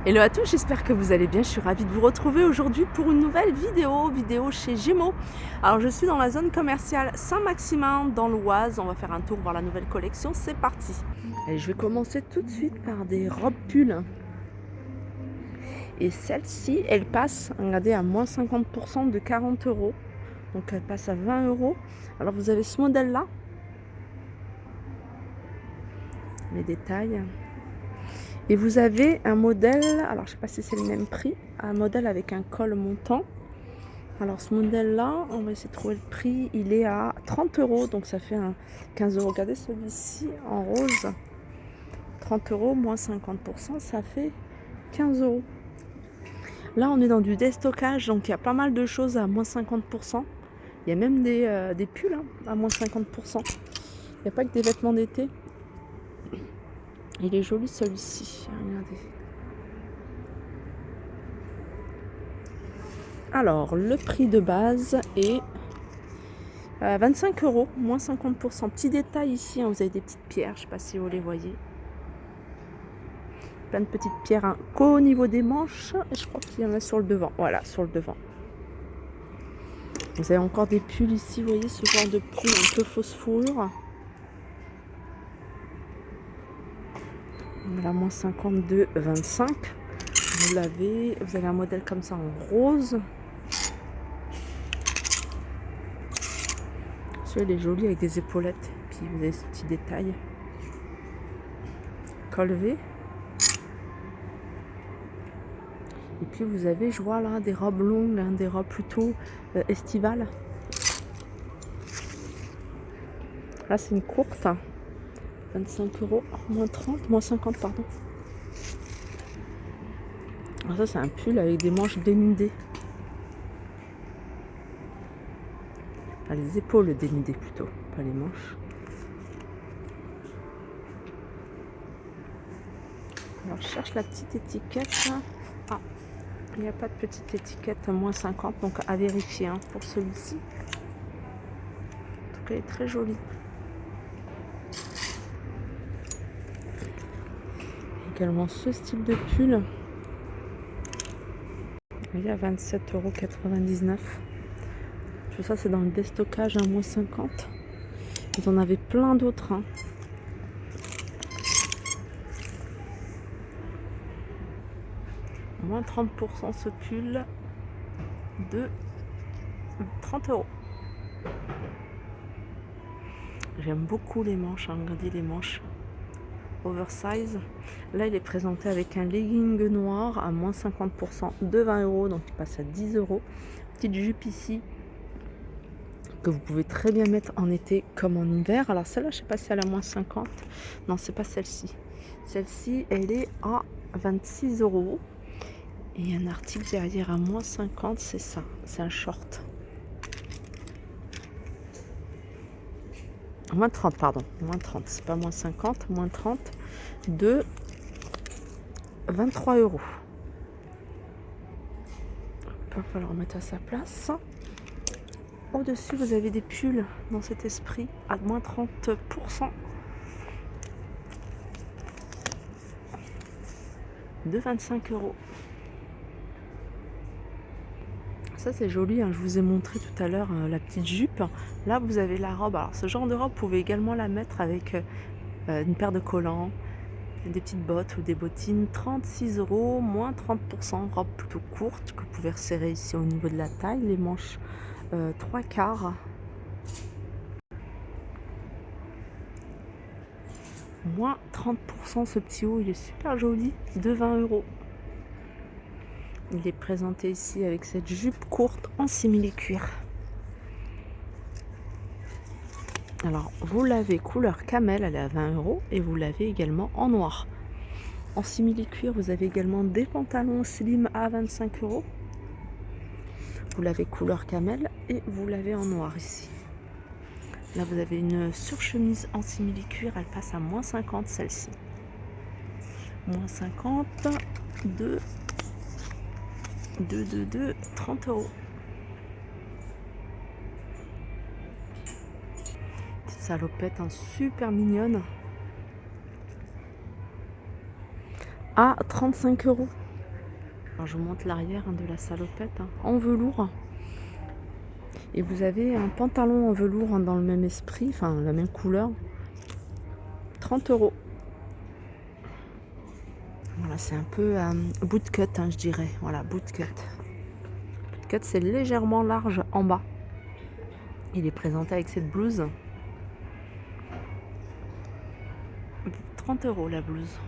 Hello à tous, j'espère que vous allez bien. Je suis ravie de vous retrouver aujourd'hui pour une nouvelle vidéo chez Gémeaux. Alors je suis dans la zone commerciale Saint-Maximin dans l'Oise. On va faire un tour voir la nouvelle collection, c'est parti. Allez, je vais commencer tout de suite par des robes pulls. Et celle-ci, elle passe, regardez, à moins 50% de 40 euros. Donc elle passe à 20 euros. Alors vous avez ce modèle-là. Les détails. Et vous avez un modèle, alors je ne sais pas si c'est le même prix, un modèle avec un col montant. Alors ce modèle-là, on va essayer de trouver le prix, il est à 30 euros, donc ça fait un 15 euros. Regardez celui-ci en rose, 30 euros moins 50%, ça fait 15 euros. Là on est dans du déstockage, donc il y a pas mal de choses à moins 50%. Il y a même des pulls à moins 50%. Il n'y a pas que des vêtements d'été. Il est joli celui-ci, regardez. Alors, le prix de base est 25 euros, moins 50%. Petit détail ici, vous avez des petites pierres, je ne sais pas si vous les voyez. Plein de petites pierres qu'au niveau des manches. Et je crois qu'il y en a sur le devant. Voilà, sur le devant. Vous avez encore des pulls ici, vous voyez ce genre de pull un peu fausse fourrure. Voilà, moins 52, 25. Vous avez un modèle comme ça en rose. Celui-là, il est joli avec des épaulettes. Puis vous avez ce petit détail. Col V. Et puis vous avez, je vois là, des robes longues, des robes plutôt estivales. Là, c'est une courte. 25 euros, moins 30, moins 50, pardon. Alors ça, c'est un pull avec des manches dénudées. Ah, les épaules dénudées plutôt, pas les manches. Alors, je cherche la petite étiquette. Ah, il n'y a pas de petite étiquette à moins 50, donc à vérifier pour celui-ci. En tout cas, elle est très jolie. Également ce style de pull. Il est à 27,99 €. Tout ça, c'est dans le déstockage à moins 50. Vous en avez plein d'autres. Moins 30% ce pull de 30 euros. J'aime beaucoup les manches, regardez les manches oversize. Là, il est présenté avec un legging noir à moins 50% de 20 euros, donc il passe à 10 euros. Petite jupe ici que vous pouvez très bien mettre en été comme en hiver. Alors celle-là, je sais pas si elle a moins 50. Non, c'est pas celle-ci. Celle-ci, elle est à 26 euros. Et il y a un article derrière à moins 50, c'est ça. C'est un short. Moins 30, pardon. Moins 30, c'est pas moins 50, moins 30 de 23 euros. On va le remettre à sa place. Au-dessus, vous avez des pulls dans cet esprit à moins 30% de 25 euros. Ça, c'est joli, je vous ai montré tout à l'heure la petite jupe. Là, vous avez la robe. Alors, ce genre de robe, vous pouvez également la mettre avec une paire de collants, des petites bottes ou des bottines. 36 euros, moins 30%. Robe plutôt courte que vous pouvez resserrer ici au niveau de la taille. Les manches 3/4. Moins 30%, ce petit haut, il est super joli, de 20 euros. Il est présenté ici avec cette jupe courte en simili-cuir. Alors, vous l'avez couleur camel, elle est à 20 euros, et vous l'avez également en noir. En simili-cuir, vous avez également des pantalons slim à 25 euros. Vous l'avez couleur camel et vous l'avez en noir ici. Là, vous avez une surchemise en simili-cuir, elle passe à moins 50 celle-ci. Moins 50 de 30 euros. Petite salopette super mignonne à 35 euros. Alors, je vous montre l'arrière de la salopette en velours. Et vous avez un pantalon en velours dans le même esprit, enfin la même couleur. 30 €. Voilà, c'est un peu bootcut, je dirais. Voilà, bootcut. Bootcut, c'est légèrement large en bas. Il est présenté avec cette blouse. 30 € la blouse.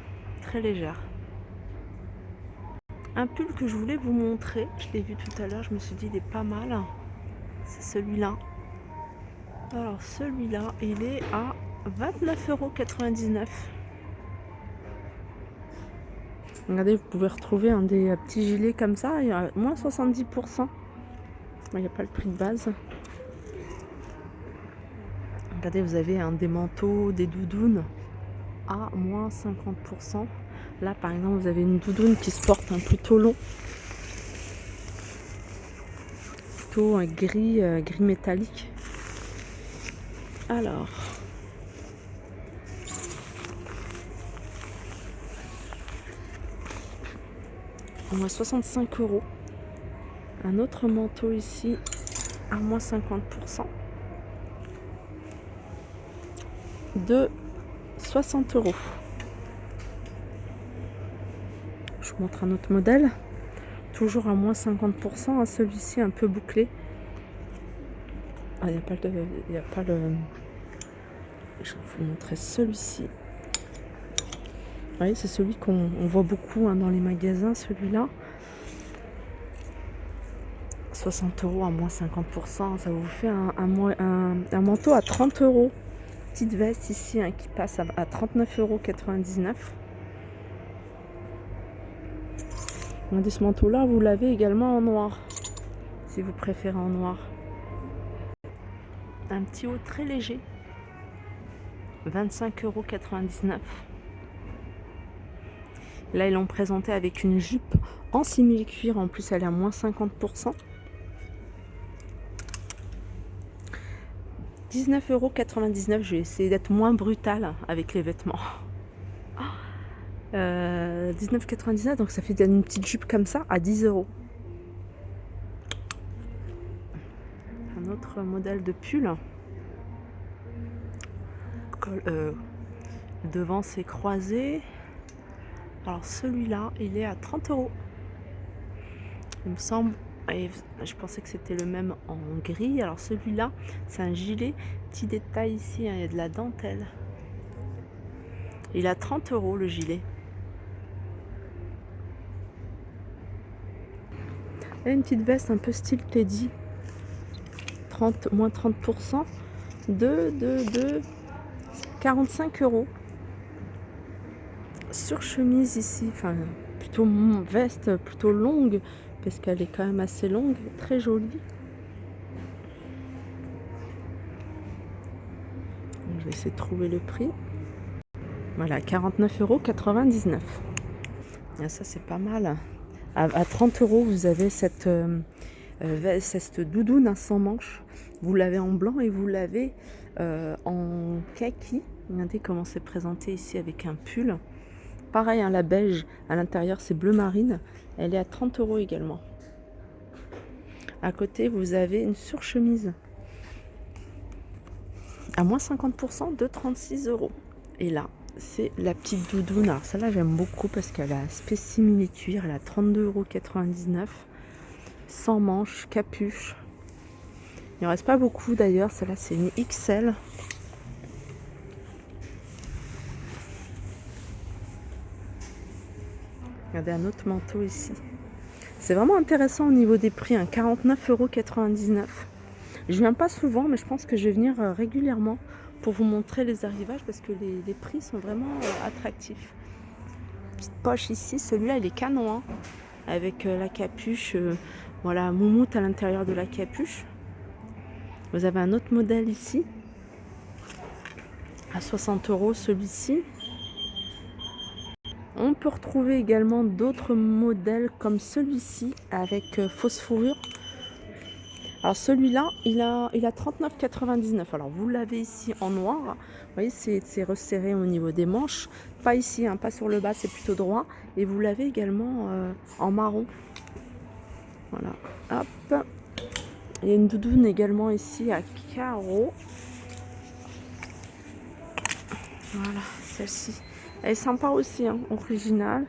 Très légère. Un pull que je voulais vous montrer. Je l'ai vu tout à l'heure, je me suis dit il est pas mal. C'est celui-là. Alors celui-là, il est à 29,99 €. Regardez, vous pouvez retrouver des petits gilets comme ça, il y a moins 70%. Il n'y a pas le prix de base. Regardez, vous avez des manteaux, des doudounes à moins 50%. Là, par exemple, vous avez une doudoune qui se porte plutôt long. Plutôt gris métallique. Alors... moins 65 €. Un autre manteau ici à moins 50%. De 60 €. Je vous montre un autre modèle. Toujours à moins 50%. Celui-ci un peu bouclé. Il n'y a pas le... Je vais vous montrer celui-ci. Vous voyez, c'est celui qu'on voit beaucoup dans les magasins, celui-là. 60 € à moins 50%, ça vous fait un manteau à 30 €. Petite veste ici qui passe à 39,99 €. Regardez, ce manteau-là, vous l'avez également en noir, si vous préférez en noir. Un petit haut très léger, 25,99 €. Là, ils l'ont présenté avec une jupe en simili-cuir. En plus, elle est à moins 50%. 19,99 €. Je vais essayer d'être moins brutale avec les vêtements. 19,99 €, donc ça fait une petite jupe comme ça à 10 €. Un autre modèle de pull. Devant, c'est croisé. Alors celui-là, il est à 30 €. Il me semble, et je pensais que c'était le même en gris. Alors celui-là, c'est un gilet. Petit détail ici, il y a de la dentelle. Il a 30 € le gilet. Et une petite veste un peu style Teddy. Moins 30%. De 45 €. Sur chemise ici, enfin plutôt veste plutôt longue, parce qu'elle est quand même assez longue, très jolie. Je vais essayer de trouver le prix. Voilà, 49,99 €. Ça, c'est pas mal. À 30 €, vous avez cette doudoune sans manches. Vous l'avez en blanc et vous l'avez en kaki. Regardez comment c'est présenté ici avec un pull. Pareil, la beige, à l'intérieur, c'est bleu marine. Elle est à 30 € également. À côté, vous avez une surchemise à moins 50% de 36 €. Et là, c'est la petite doudoune. Alors celle-là, j'aime beaucoup parce qu'elle a aspect simili-cuir. Elle a 32,99 €. Sans manches, capuche. Il ne reste pas beaucoup d'ailleurs. Celle-là, c'est une XL. Regardez un autre manteau ici. C'est vraiment intéressant au niveau des prix. 49,99 €. Je viens pas souvent, mais je pense que je vais venir régulièrement pour vous montrer les arrivages parce que les prix sont vraiment attractifs. Petite poche ici. Celui-là, il est canon. Avec la capuche. Voilà, moumoute à l'intérieur de la capuche. Vous avez un autre modèle ici. À 60 € celui-ci. On peut retrouver également d'autres modèles comme celui-ci avec fausse fourrure. Alors celui-là, il a 39,99 €. Alors vous l'avez ici en noir. Vous voyez, c'est resserré au niveau des manches. Pas ici, hein, pas sur le bas, c'est plutôt droit. Et vous l'avez également en marron. Voilà. Hop. Il y a une doudoune également ici à carreaux. Voilà, celle-ci. Elle est sympa aussi, hein, originale.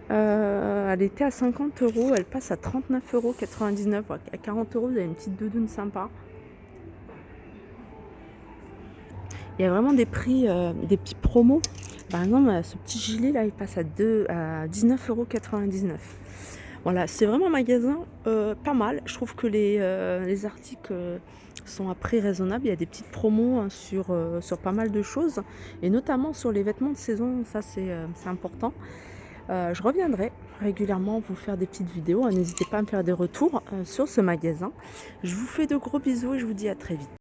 Elle était à 50 €, elle passe à 39,99 €. À 40 €, vous avez une petite doudoune sympa. Il y a vraiment des prix, des petits promos. Par exemple, ce petit gilet là, il passe à 19,99 €. Voilà, c'est vraiment un magasin pas mal. Je trouve que les articles sont à prix raisonnable. Il y a des petites promos, hein, sur pas mal de choses, et notamment sur les vêtements de saison. Ça, c'est important. Je reviendrai régulièrement vous faire des petites vidéos. N'hésitez pas à me faire des retours sur ce magasin. Je vous fais de gros bisous et je vous dis à très vite.